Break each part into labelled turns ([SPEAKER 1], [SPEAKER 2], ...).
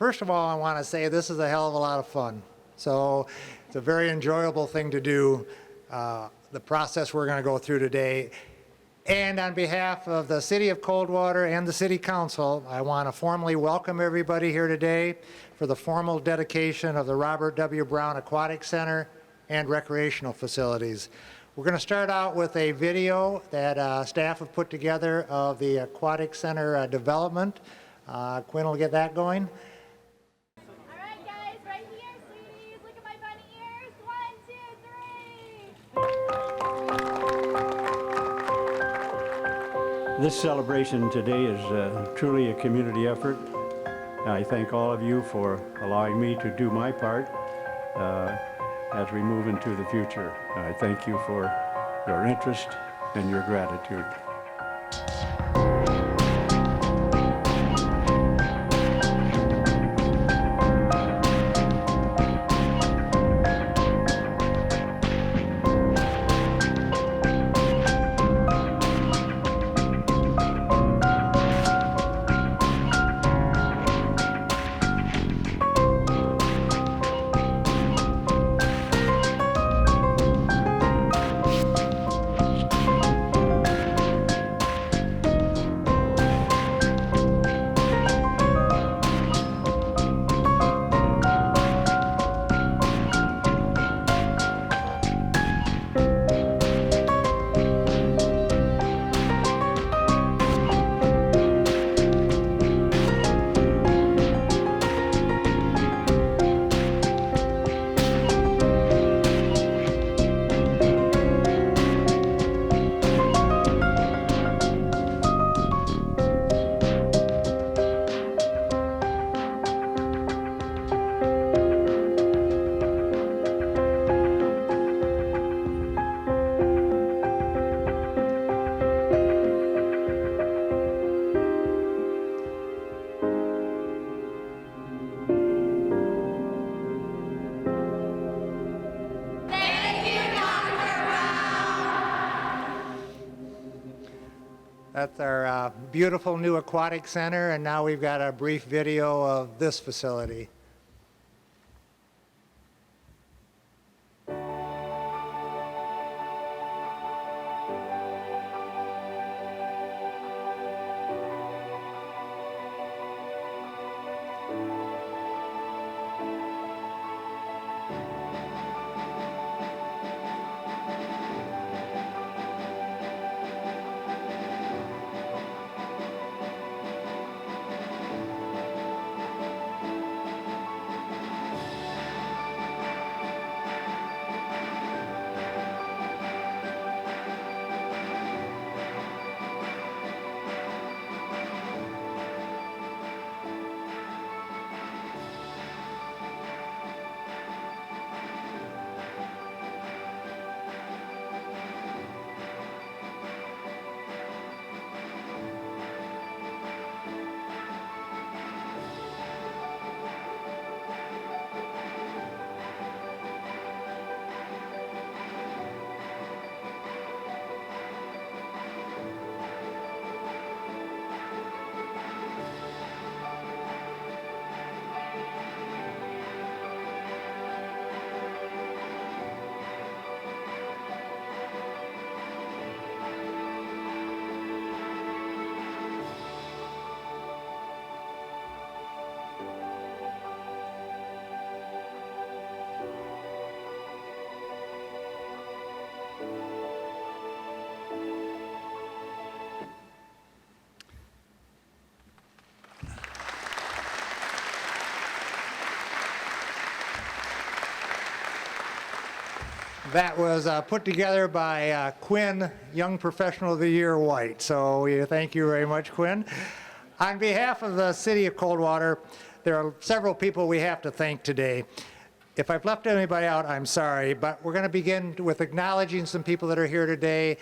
[SPEAKER 1] First of all, I want to say this is a hell of a lot of fun. So it's a very enjoyable thing to do, the process we're going to go through today. And on behalf of the City of Coldwater and the City Council, I want to formally welcome everybody here today for the formal dedication of the Robert W. Browne Aquatic Center and recreational facilities. We're going to start out with a video that staff have put together of the Aquatic Center development. Quinn will get that going.
[SPEAKER 2] All right, guys, right here, sweeties. Look at my bunny ears. 1, 2, 3.
[SPEAKER 3] This celebration today is truly a community effort. I thank all of you for allowing me to do my part as we move into the future. I thank you for your interest and your gratitude.
[SPEAKER 1] That's our beautiful new aquatic center, and now we've got a brief video of this facility. That was put together by Quinn, Young Professional of the Year White. So thank you very much, Quinn. On behalf of the City of Coldwater, there are several people we have to thank today. If I've left anybody out, I'm sorry, but we're going to begin with acknowledging some people that are here today.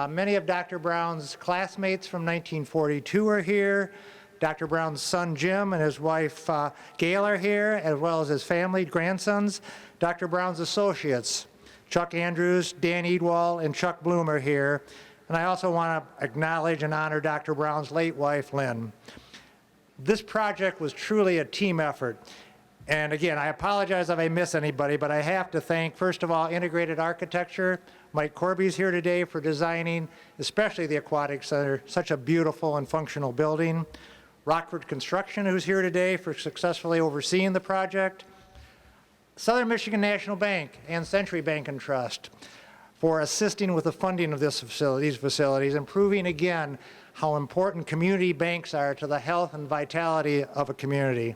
[SPEAKER 1] Many of Dr. Browne's classmates from 1942 are here. Dr. Browne's son, Jim, and his wife, Gail, are here, as well as his family, grandsons. Dr. Browne's associates, Chuck Andrews, Dan Edwall, and Chuck Bloom are here. And I also want to acknowledge and honor Dr. Browne's late wife, Lynn. This project was truly a team effort. And again, I apologize if I miss anybody, but I have to thank, first of all, Integrated Architecture. Mike Corby's here today for designing, especially the Aquatic Center, such a beautiful and functional building. Rockford Construction, who's here today for successfully overseeing the project. Southern Michigan National Bank and Century Bank and Trust for assisting with the funding of these facilities, and proving again how important community banks are to the health and vitality of a community.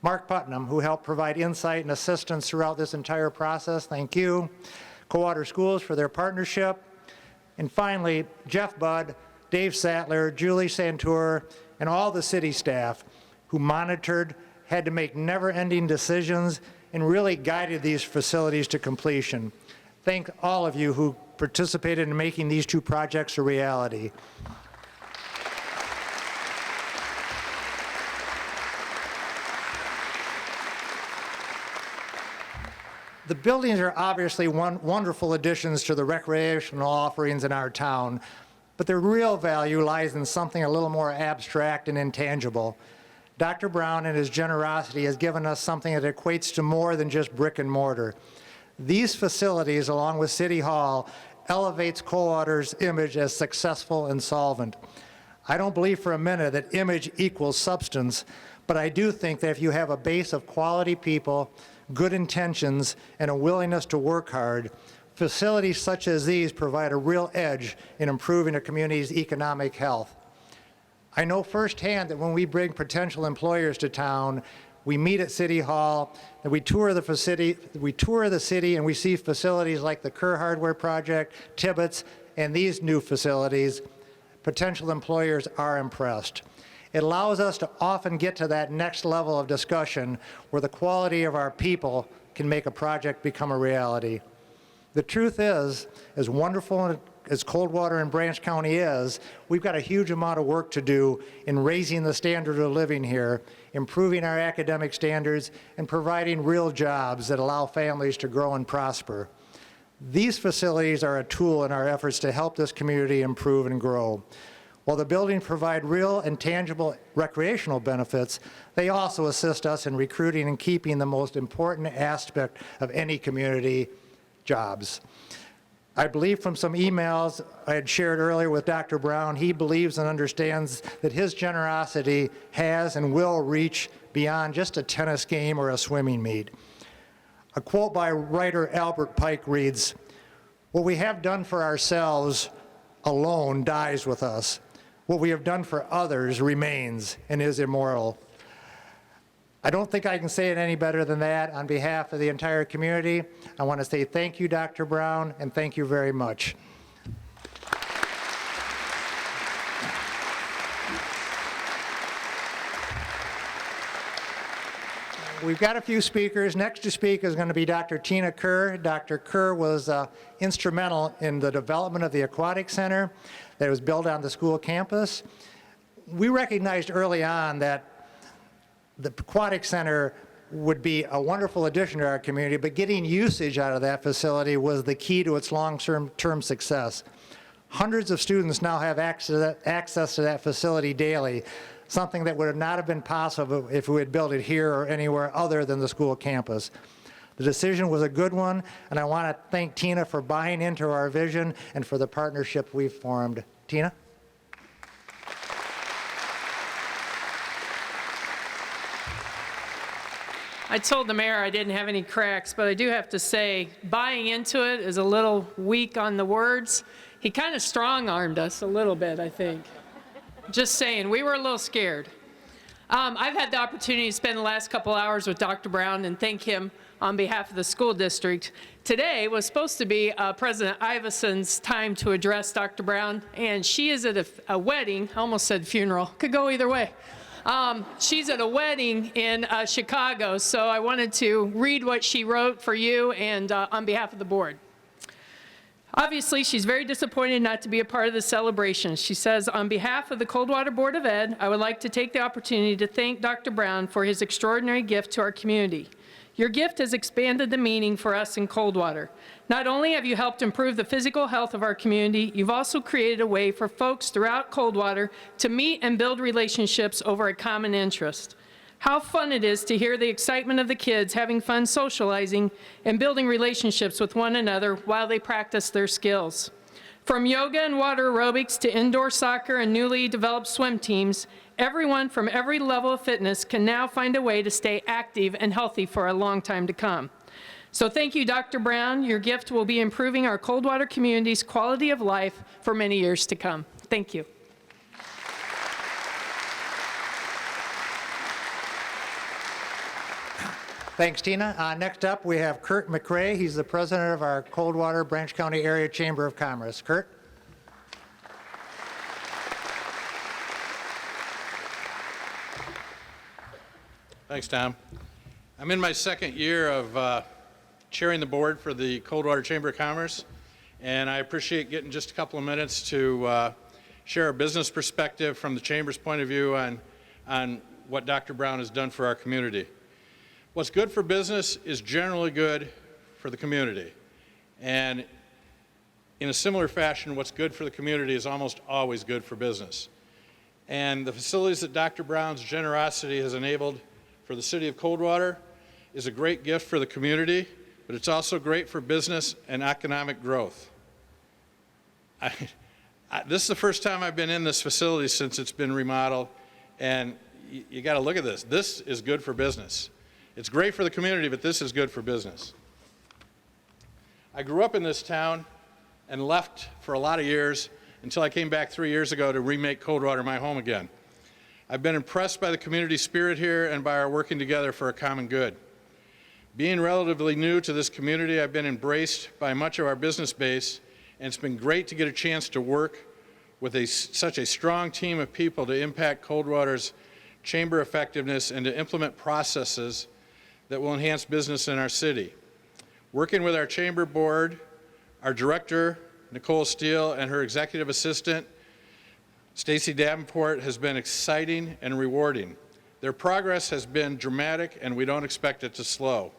[SPEAKER 1] Mark Putnam, who helped provide insight and assistance throughout this entire process, thank you. Coldwater Schools for their partnership. And finally, Jeff Budd, Dave Sattler, Julie Santour, and all the city staff who monitored, had to make never-ending decisions, and really guided these facilities to completion. Thank all of you who participated in making these two projects a reality. The buildings are obviously wonderful additions to the recreational offerings in our town, but their real value lies in something a little more abstract and intangible. Dr. Browne and his generosity has given us something that equates to more than just brick and mortar. These facilities, along with City Hall, elevates Coldwater's image as successful and solvent. I don't believe for a minute that image equals substance, but I do think that if you have a base of quality people, good intentions, and a willingness to work hard, facilities such as these provide a real edge in improving a community's economic health. I know firsthand that when we bring potential employers to town, we meet at City Hall, and we tour the city, and we see facilities like the Kerr Hardware Project, Tibbetts, and these new facilities. Potential employers are impressed. It allows us to often get to that next level of discussion where the quality of our people can make a project become a reality. The truth is, as wonderful as Coldwater and Branch County is, we've got a huge amount of work to do in raising the standard of living here, improving our academic standards, and providing real jobs that allow families to grow and prosper. These facilities are a tool in our efforts to help this community improve and grow. While the buildings provide real and tangible recreational benefits, they also assist us in recruiting and keeping the most important aspect of any community, jobs. I believe from some emails I had shared earlier with Dr. Browne, he believes and understands that his generosity has and will reach beyond just a tennis game or a swimming meet. A quote by writer Albert Pike reads, "What we have done for ourselves alone dies with us. What we have done for others remains and is immortal." I don't think I can say it any better than that. On behalf of the entire community, I want to say thank you, Dr. Browne, and thank you very much. We've got a few speakers. Next to speak is going to be Dr. Tina Kerr. Dr. Kerr was instrumental in the development of the Aquatic Center that was built on the school campus. We recognized early on that the Aquatic Center would be a wonderful addition to our community, but getting usage out of that facility was the key to its long-term success. Hundreds of students now have access to that facility daily, something that would not have been possible if we had built it here or anywhere other than the school campus. The decision was a good one, and I want to thank Tina for buying into our vision and for the partnership we've formed. Tina?
[SPEAKER 4] I told the mayor I didn't have any cracks, but I do have to say, buying into it is a little weak on the words. He kind of strong-armed us a little bit, I think. Just saying, we were a little scared. I've had the opportunity to spend the last couple hours with Dr. Browne and thank him on behalf of the school district. Today was supposed to be President Iveson's time to address Dr. Browne, and she is at a wedding, I almost said funeral, could go either way. She's at a wedding in Chicago, so I wanted to read what she wrote for you and on behalf of the board. Obviously, she's very disappointed not to be a part of the celebration. She says, on behalf of the Coldwater Board of Ed, I would like to take the opportunity to thank Dr. Browne for his extraordinary gift to our community. Your gift has expanded the meaning for us in Coldwater. Not only have you helped improve the physical health of our community, you've also created a way for folks throughout Coldwater to meet and build relationships over a common interest. How fun it is to hear the excitement of the kids having fun socializing and building relationships with one another while they practice their skills. From yoga and water aerobics to indoor soccer and newly developed swim teams, everyone from every level of fitness can now find a way to stay active and healthy for a long time to come. So thank you, Dr. Browne. Your gift will be improving our Coldwater community's quality of life for many years to come. Thank you.
[SPEAKER 1] Thanks, Tina. Next up, we have Kurt McRae. He's the president of our Coldwater Branch County Area Chamber of Commerce. Kurt?
[SPEAKER 5] Thanks, Tom. I'm in my second year of chairing the board for the Coldwater Chamber of Commerce, and I appreciate getting just a couple of minutes to share a business perspective from the Chamber's point of view on what Dr. Browne has done for our community. What's good for business is generally good for the community. And in a similar fashion, what's good for the community is almost always good for business. And the facilities that Dr. Browne's generosity has enabled for the city of Coldwater is a great gift for the community, but it's also great for business and economic growth. This is the first time I've been in this facility since it's been remodeled, and you got to look at this. This is good for business. It's great for the community, but this is good for business. I grew up in this town and left for a lot of years until I came back 3 years ago to remake Coldwater my home again. I've been impressed by the community spirit here and by our working together for a common good. Being relatively new to this community, I've been embraced by much of our business base, and it's been great to get a chance to work with such a strong team of people to impact Coldwater's chamber effectiveness and to implement processes that will enhance business in our city. Working with our chamber board, our director, Nicole Steele, and her executive assistant, Stacy Davenport, has been exciting and rewarding. Their progress has been dramatic, and we don't expect it to slow.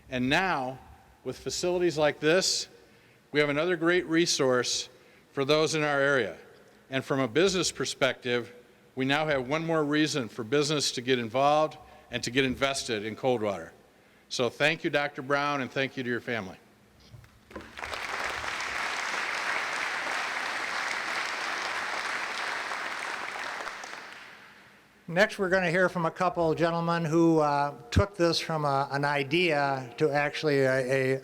[SPEAKER 5] And now, with facilities like this, we have another great resource for those in our area. And from a business perspective, we now have one more reason for business to get involved and to get invested in Coldwater. So thank you, Dr. Browne, and thank you to your family.
[SPEAKER 1] Next, we're going to hear from a couple of gentlemen who took this from an idea to actually a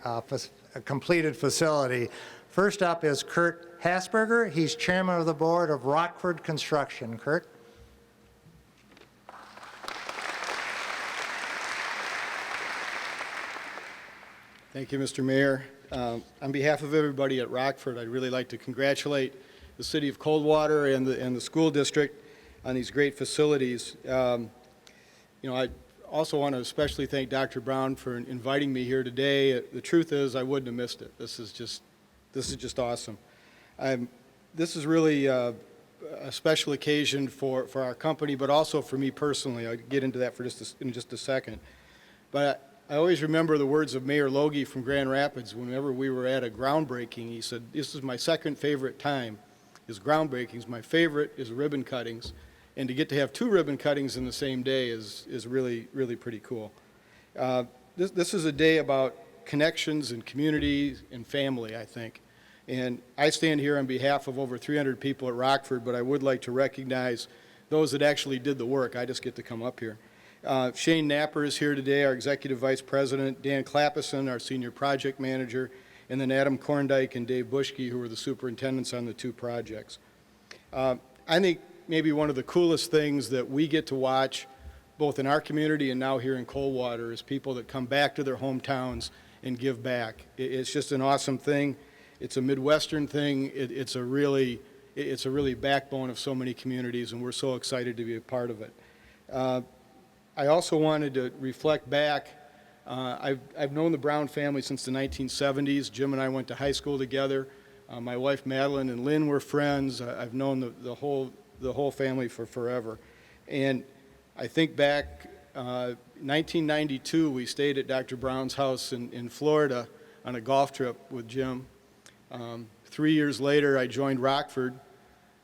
[SPEAKER 1] completed facility. First up is Kurt Hasberger. He's chairman of the board of Rockford Construction. Kurt?
[SPEAKER 6] Thank you, Mr. Mayor. On behalf of everybody at Rockford, I'd really like to congratulate the City of Coldwater and the school district on these great facilities. I also want to especially thank Dr. Browne for inviting me here today. The truth is, I wouldn't have missed it. This is just awesome. This is really a special occasion for our company, but also for me personally. I'll get into that in just a second. But I always remember the words of Mayor Logie from Grand Rapids whenever we were at a groundbreaking. He said, "This is my second favorite time, is groundbreakings. My favorite is ribbon cuttings. And to get to have 2 ribbon cuttings in the same day is really, really pretty cool." This is a day about connections and community and family, I think. And I stand here on behalf of over 300 people at Rockford, but I would like to recognize those that actually did the work. I just get to come up here. Shane Napper is here today, our Executive Vice President, Dan Clappison, our Senior Project Manager, and then Adam Korndike and Dave Bushke, who are the superintendents on the 2 projects. I think maybe one of the coolest things that we get to watch, both in our community and now here in Coldwater, is people that come back to their hometowns and give back. It's just an awesome thing. It's a Midwestern thing. It's a really backbone of so many communities, and we're so excited to be a part of it. I also wanted to reflect back. I've known the Browne family since the 1970s. Jim and I went to high school together. My wife Madeline and Lynn were friends. I've known the whole family for forever. And I think back 1992, we stayed at Dr. Browne's house in Florida on a golf trip with Jim. 3 years later, I joined Rockford.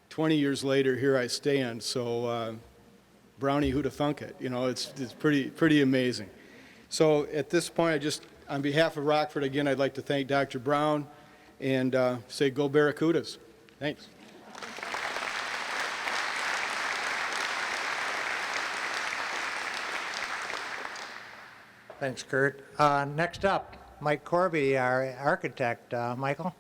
[SPEAKER 6] 20 years later, here I stand. So, Brownie, who'da thunk it? You know, it's pretty amazing. So, at this point, on behalf of Rockford, again, I'd like to thank Dr. Browne and say, go Barracudas. Thanks.
[SPEAKER 1] Thanks, Kurt. Next up, Mike Corby, our architect. Michael?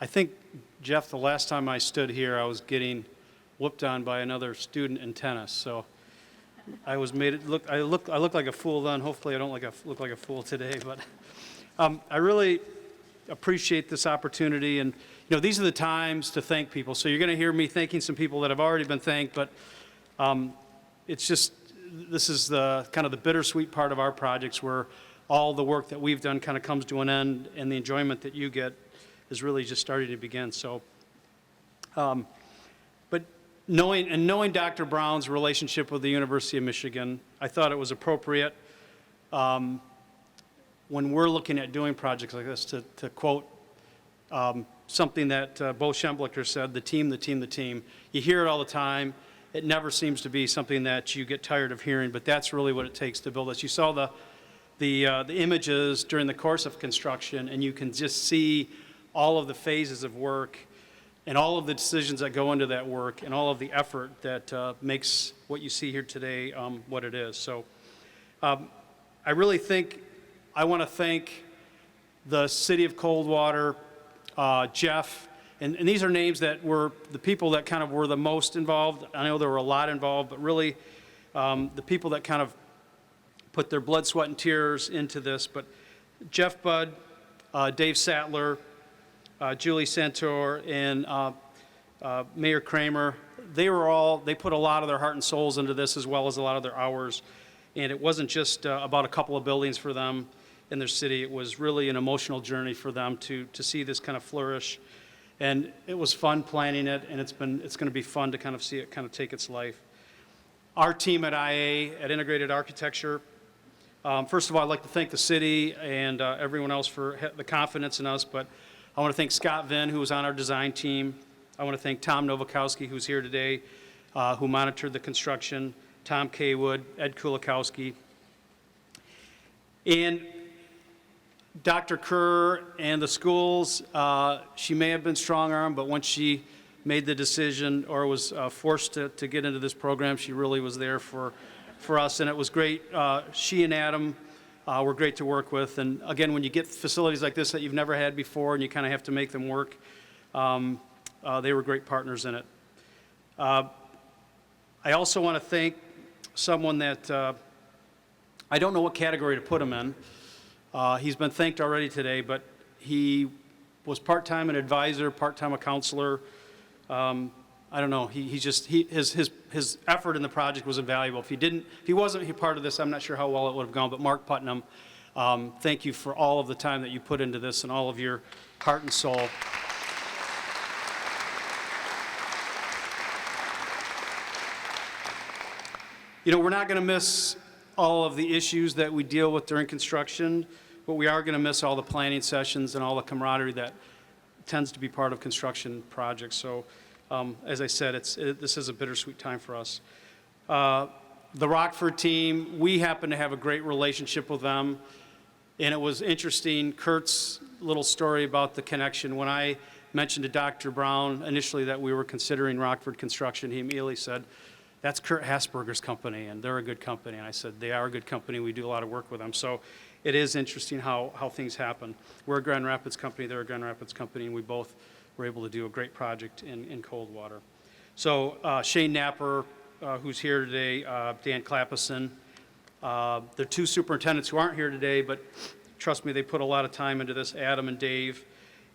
[SPEAKER 7] I think, Jeff, the last time I stood here, I was getting whooped on by another student in tennis. So I was made it look. I look like a fool then. Hopefully, I don't look like a fool today. But I really appreciate this opportunity, and you know, these are the times to thank people. So you're going to hear me thanking some people that have already been thanked, but it's just this is the kind of the bittersweet part of our projects, where all the work that we've done kind of comes to an end, and the enjoyment that you get is really just starting to begin. So, but knowing Dr. Browne's relationship with the University of Michigan, I thought it was appropriate when we're looking at doing projects like this to quote something that Bo Schemblicher said, the team, the team, the team. You hear it all the time. It never seems to be something that you get tired of hearing, but that's really what it takes to build this. You saw the images during the course of construction, and you can just see all of the phases of work and all of the decisions that go into that work and all of the effort that makes what you see here today what it is. So I really think I want to thank the City of Coldwater, Jeff, and these are names that were the people that kind of were the most involved. I know there were a lot involved, but really the people that kind of put their blood, sweat, and tears into this. But Jeff Budd, Dave Sattler, Julie Santor, and Mayor Kramer, they put a lot of their heart and souls into this, as well as a lot of their hours. And it wasn't just about a couple of buildings for them in their city. It was really an emotional journey for them to see this kind of flourish. And it was fun planning it, and it's going to be fun to kind of see it kind of take its life. Our team at IA, at Integrated Architecture, first of all, I'd like to thank the city and everyone else for the confidence in us, but I want to thank Scott Vinn, who was on our design team. I want to thank Tom Nowakowski, who's here today, who monitored the construction, Tom Kaywood, Ed Kulikowski. And Dr. Kerr and the schools, she may have been strong-armed, but once she made the decision or was forced to get into this program, she really was there for us, and it was great. She and Adam were great to work with, and again, when you get facilities like this that you've never had before and you kind of have to make them work, they were great partners in it. I also want to thank someone that I don't know what category to put him in. He's been thanked already today, but he was part-time an advisor, part-time a counselor. I don't know. His effort in the project was invaluable. If he wasn't part of this, I'm not sure how well it would have gone. But Mark Putnam, thank you for all of the time that you put into this and all of your heart and soul. You know, we're not going to miss all of the issues that we deal with during construction, but we are going to miss all the planning sessions and all the camaraderie that tends to be part of construction projects. So, as I said, this is a bittersweet time for us. The Rockford team, we happen to have a great relationship with them, and it was interesting, Kurt's little story about the connection. When I mentioned to Dr. Browne initially that we were considering Rockford construction, he immediately said, "That's Kurt Hasberger's company, and they're a good company." And I said, "They are a good company. We do a lot of work with them." So it is interesting how things happen. We're a Grand Rapids company, they're a Grand Rapids company, and we both were able to do a great project in Coldwater. So Shane Napper, who's here today, Dan Clappison. The two superintendents who aren't here today, but trust me, they put a lot of time into this, Adam and Dave.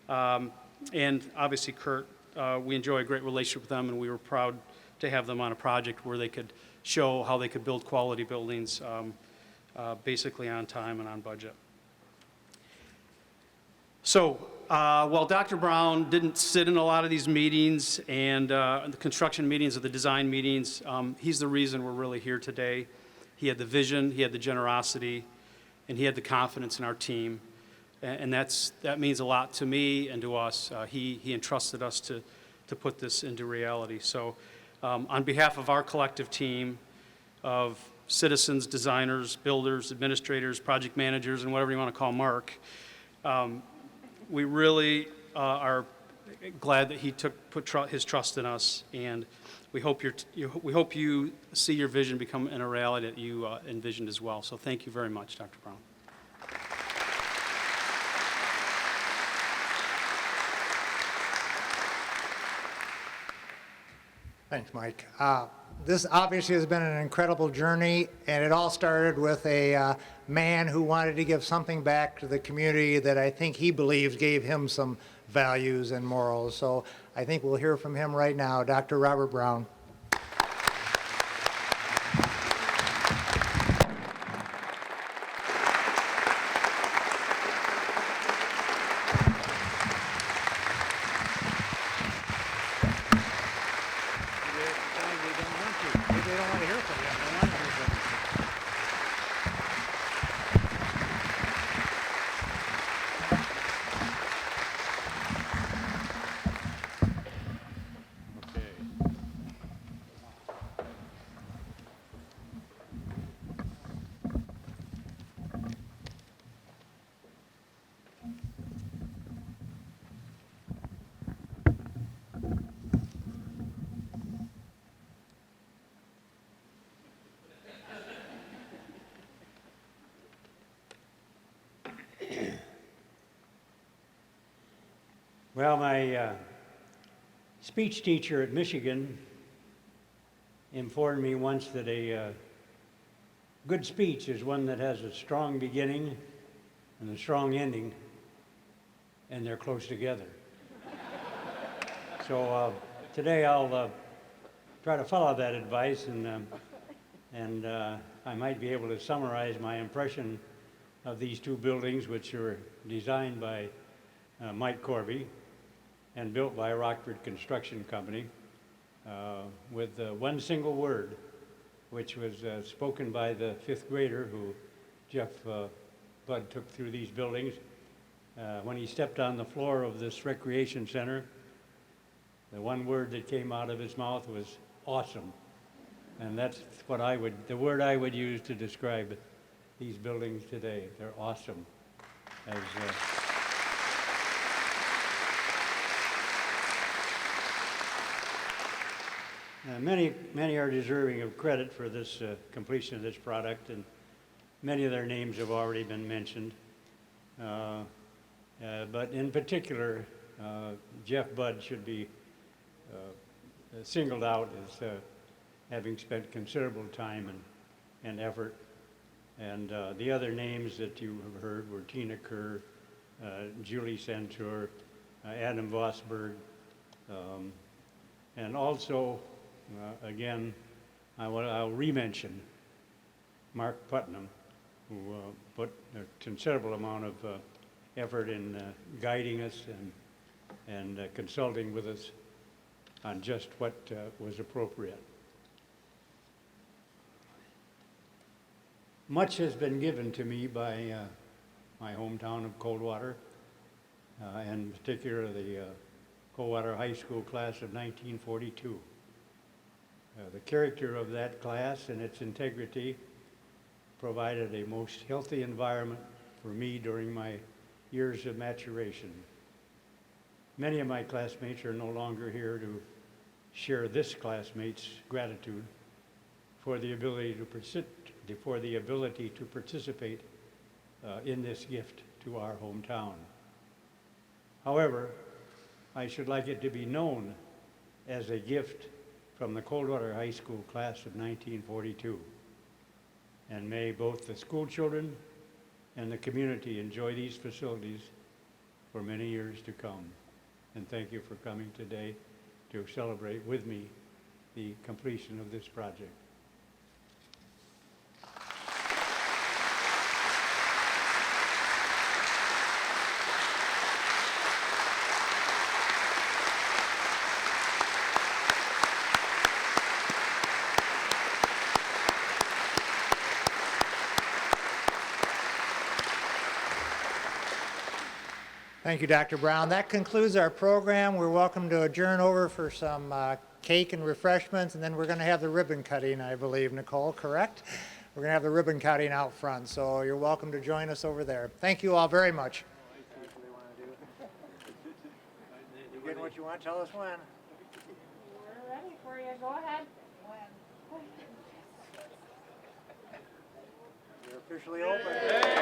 [SPEAKER 7] And obviously Kurt, we enjoy a great relationship with them, and we were proud to have them on a project where they could show how they could build quality buildings basically on time and on budget. So, while Dr. Browne didn't sit in a lot of these meetings and the construction meetings or the design meetings, he's the reason we're really here today. He had the vision, he had the generosity, and he had the confidence in our team. And that means a lot to me and to us. He entrusted us to put this into reality. So on behalf of our collective team of citizens, designers, builders, administrators, project managers, and whatever you want to call Mark, we really are glad that he put his trust in us, and we hope you see your vision become a reality that you envisioned as well. So thank you very much, Dr. Browne.
[SPEAKER 1] Thanks, Mike. This obviously has been an incredible journey, and it all started with a man who wanted to give something back to the community that I think he believes gave him some values and morals. So I think we'll hear from him right now, Dr. Robert Browne.
[SPEAKER 3] Well, my speech teacher at Michigan informed me once that a good speech is one that has a strong beginning and a strong ending, and they're close together. So today I'll try to follow that advice, and I might be able to summarize my impression of these two buildings, which were designed by Mike Corby and built by Rockford Construction Company, with one single word, which was spoken by the fifth grader who Jeff Budd took through these buildings. When he stepped on the floor of this recreation center, the one word that came out of his mouth was awesome. And that's what the word I would use to describe these buildings today. They're awesome. As, many are deserving of credit for this completion of this product, and many of their names have already been mentioned. But in particular, Jeff Budd should be singled out as having spent considerable time and effort. And the other names that you have heard were Tina Kerr, Julie Santor, Adam Vosberg, and also, again, I'll re-mention Mark Putnam, who put a considerable amount of effort in guiding us and consulting with us on just what was appropriate. Much has been given to me by my hometown of Coldwater, and in particular the Coldwater High School class of 1942. The character of that class and its integrity provided a most healthy environment for me during my years of maturation. Many of my classmates are no longer here to share this classmate's gratitude for the ability to participate in this gift to our hometown. However, I should like it to be known as a gift from the Coldwater High School class of 1942. And may both the school children and the community enjoy these facilities for many years to come. And thank you for coming today to celebrate with me the completion of this project.
[SPEAKER 1] Thank you, Dr. Browne. That concludes our program. We're welcome to adjourn over for some cake and refreshments, and then we're going to have the ribbon cutting, I believe, Nicole, correct? We're going to have the ribbon cutting out front, so you're welcome to join us over there. Thank you all very much. You getting what you want? Tell us when.
[SPEAKER 2] We're ready for you. Go ahead.
[SPEAKER 1] You're officially open.